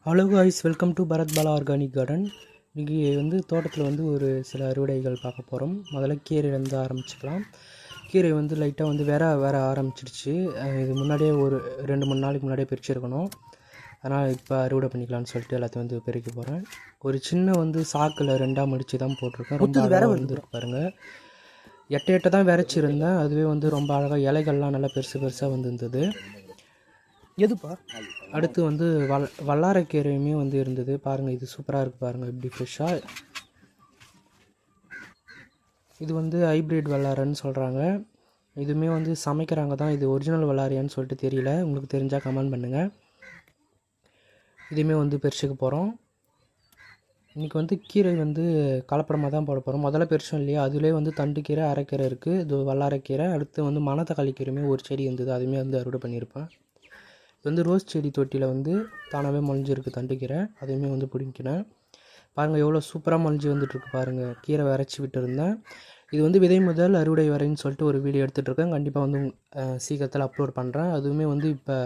Hello guys, welcome to Bharath Bala organic garden. இன்றைக்கி வந்து தோட்டத்தில் வந்து ஒரு சில அறுவடைகள் பார்க்க போகிறோம். முதல்ல கீரையிலேருந்து ஆரம்பிச்சுக்கலாம். கீரை வந்து லைட்டாக வந்து வேற ஆரம்பிச்சிடுச்சு. இது முன்னாடியே ஒரு 2-3 நாளைக்கு முன்னாடியே பிரிச்சுருக்கணும். அதனால் இப்போ அறுவடை பண்ணிக்கலான்னு சொல்லிட்டு எல்லாத்தையும் வந்து பெருக்கி போகிறேன். ஒரு சின்ன வந்து சாக்கில் 2ஆக மடித்து தான் போட்டிருக்கேன். ரொம்ப அழகாக வந்துருக்கு பாருங்கள். எட்டை தான் விரைச்சிருந்தேன். அதுவே வந்து ரொம்ப அழகாக இலைகள்லாம் நல்லா பெருசாக வந்துருந்தது. எதுப்பா அடுத்து வந்து வல்லாரைக்கீரையுமே வந்து இருந்தது பாருங்கள். இது சூப்பராக இருக்குது பாருங்கள், இப்படி ஃப்ரெஷ்ஷாக. இது வந்து ஹைப்ரிட் வல்லாரைன்னு சொல்கிறாங்க. இதுவுமே வந்து சமைக்கிறாங்க தான். இது ஒரிஜினல் வல்லாரையான்னு சொல்லிட்டு தெரியல. உங்களுக்கு தெரிஞ்சால் கமெண்ட் பண்ணுங்கள். இதுவுமே வந்து பெருசுக்கு போகிறோம். இன்றைக்கி வந்து கீரை வந்து கலப்படமாக தான் போட போகிறோம். முதல்ல பெருசும் இல்லையா, அதுலேயே வந்து தண்டுக்கீரை, அரைக்கீரை இருக்குது. இது வல்லாரைக்கீரை. அடுத்து வந்து மணத்தக்காளி கீரையுமே ஒரு செடி இருந்தது, அதுவுமே வந்து அறுவடை பண்ணியிருப்பேன். இது வந்து ரோஸ் செடி தொட்டியில் வந்து தானாகவே முளைஞ்சிருக்கு தண்டுக்கீரை. அதையுமே வந்து பிடிங்கினேன். பாருங்கள் எவ்வளோ சூப்பராக முளைஞ்சி வந்துட்டுருக்கு பாருங்கள். கீரை விரைச்சி விட்டுருந்தேன். இது வந்து விதை முதல் அறுவடை வரைன்னு சொல்லிட்டு ஒரு வீடியோ எடுத்துகிட்ருக்கேன். கண்டிப்பாக வந்து சீக்கிரத்தில் அப்லோட் பண்ணுறேன். அதுவுமே வந்து இப்போ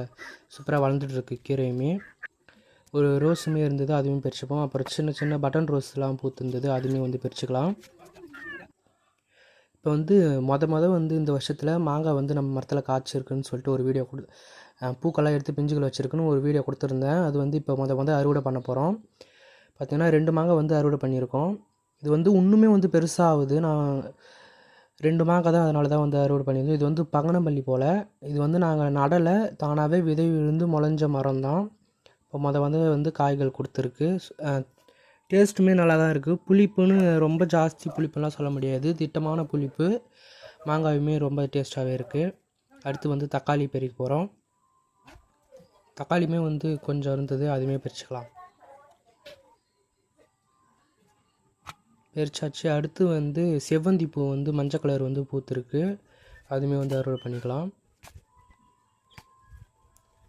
சூப்பராக வளர்ந்துட்டுருக்கு. கீரையுமே ஒரு ரோஸுமே இருந்தது, அதுவுமே பறிச்சுப்போம். அப்புறம் சின்ன சின்ன பட்டன் ரோஸ்லாம் பூத்துருந்தது, அதுவுமே வந்து பறிச்சுக்கலாம். இப்போ வந்து மொதல் வந்து இந்த வருஷத்தில் மாங்காய் வந்து நம்ம மரத்தில் காய்ச்சிருக்குன்னு சொல்லிட்டு ஒரு வீடியோ பூக்கெல்லாம் எடுத்து பிஞ்சுகள் வச்சுருக்குன்னு ஒரு வீடியோ கொடுத்துருந்தேன். அது வந்து இப்போ மொதல் அறுவடை பண்ண போகிறோம். பார்த்திங்கன்னா 2 மாங்காய் வந்து அறுவடை பண்ணியிருக்கோம். இது வந்து இன்னுமே வந்து பெருசாகுது. நான் 2 மாங்காய் தான், அதனால தான் வந்து அறுவடை பண்ணியிருந்தோம். இது வந்து பங்கனப்பள்ளி போல். இது வந்து நாங்கள் நடலை, தானாகவே விதை விழுந்து முளைஞ்ச மரம் தான். இப்போ வந்து காய்கள் கொடுத்துருக்கு. டேஸ்ட்டுமே நல்லா தான் இருக்குது. புளிப்புன்னு ரொம்ப ஜாஸ்தி புளிப்புலாம் சொல்ல முடியாது, திட்டமான புளிப்பு. மாங்காயுமே ரொம்ப டேஸ்ட்டாகவே இருக்குது. அடுத்து வந்து தக்காளி பறிக்க போகிறோம். தக்காளியுமே வந்து கொஞ்சம் இருந்தது, அதுவுமே பறிச்சுக்கலாம். பறிச்சாச்சு. அடுத்து வந்து செவ்வந்தி பூ வந்து மஞ்சள் கலர் வந்து பூத்துருக்கு, அதுவுமே வந்து அறுவடை பண்ணிக்கலாம்.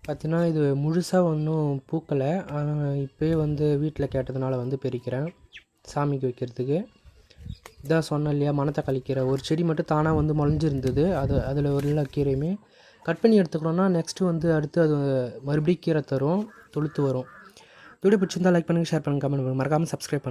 பார்த்திங்கன்னா இது முழுசாக ஒன்றும் பூக்கலை. ஆனால் இப்போயே வந்து வீட்டில் கேட்டதுனால வந்து பறிக்கிறேன் சாமிக்கு வைக்கிறதுக்கு. இதான் சொன்னேன் இல்லையா, மணத்தக்காளி கீரை ஒரு செடி மட்டும் தானாக வந்து முளைஞ்சிருந்தது. அதில் ஒரு எல்லா கீரையுமே கட் பண்ணி எடுத்துக்கணும்னா நெக்ஸ்ட்டு வந்து அடுத்து அது மறுபடியும் கீரை தரும், தொழுத்து வரும். வீடியோ பிடிச்சிருந்தால் லைக் பண்ணுங்கள், ஷேர் பண்ணுங்கள், கமெண்ட் பண்ணுங்கள், மறக்காமல் சப்ஸ்கிரைப் பண்ணுங்கள்.